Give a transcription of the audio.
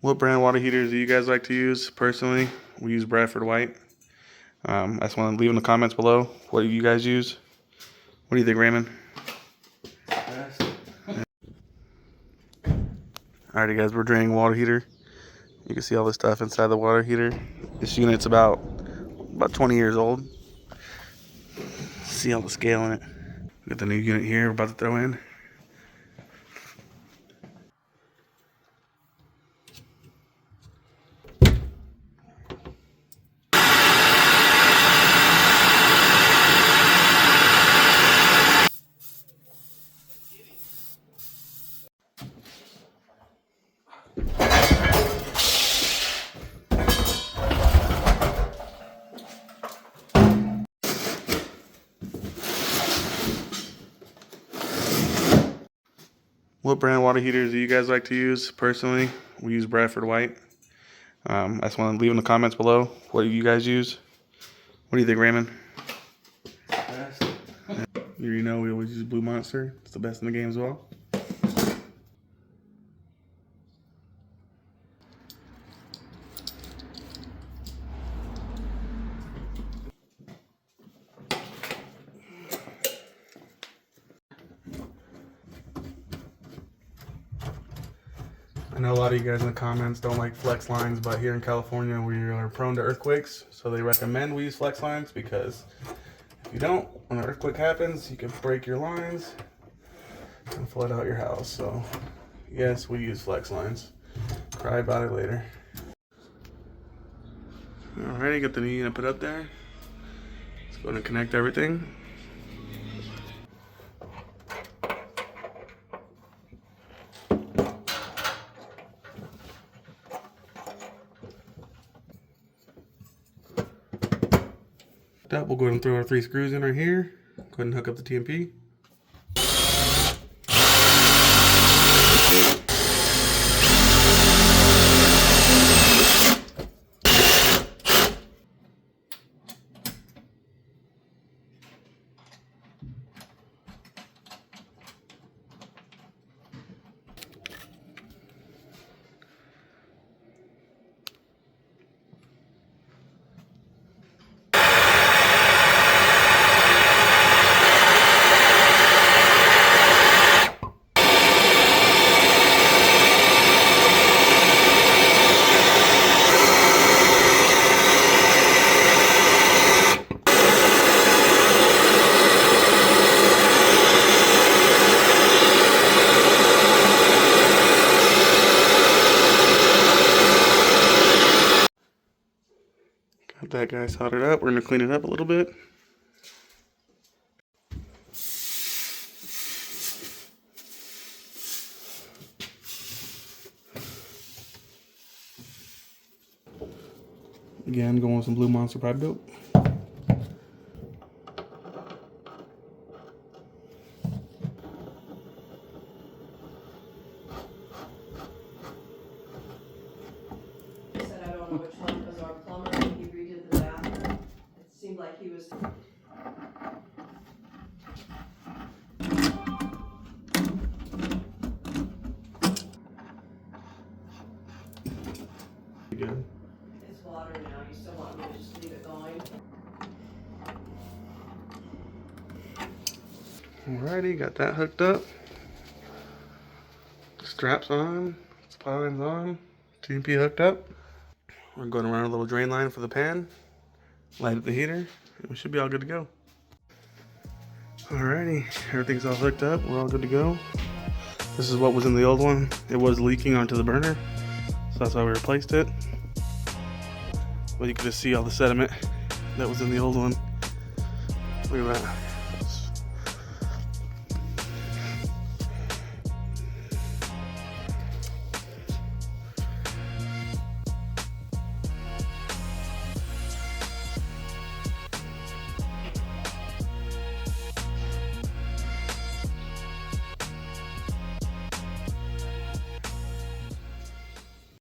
What brand water heaters do you guys like to use? Personally, we use Bradford White. I just want to leave in the comments below. What do you guys use? What do you think, Raymond? Alrighty guys, we're draining water heater. You can see all the stuff inside the water heater. This unit's about 20 years old. See all the scale in it. We got the new unit here we're about to throw in. What brand water heaters do you guys like to use? Personally, we use Bradford White. I just want to leave in the comments below. What do you guys use? What do you think, Raymond? You know we always use Blue Monster. It's the best in the game as well. I know a lot of you guys in the comments don't like flex lines, but here in California we are prone to earthquakes, so they recommend we use flex lines because if you don't, when an earthquake happens, you can break your lines and flood out your house. So yes, we use flex lines. Cry about it later. Alrighty, got the new unit put up there. Let's go ahead and connect everything. We'll go ahead and throw our 3 screws in right here. Go ahead and hook up the TMP. Got that guy soldered up. We're going to clean it up a little bit. Again, going with some Blue Monster pipe dope. Said I don't know which one because our plumber, when he redid the bathroom, it seemed like he was. Good. It's water now. You still want me to just leave it going? Alrighty, got that hooked up. Straps on, spines on, TMP hooked up. We're going to run a little drain line for the pan, light up the heater, and we should be all good to go. Alrighty, everything's all hooked up. We're all good to go. This is what was in the old one. It was leaking onto the burner, so that's why we replaced it. But you can just see all the sediment that was in the old one. Look at that. It's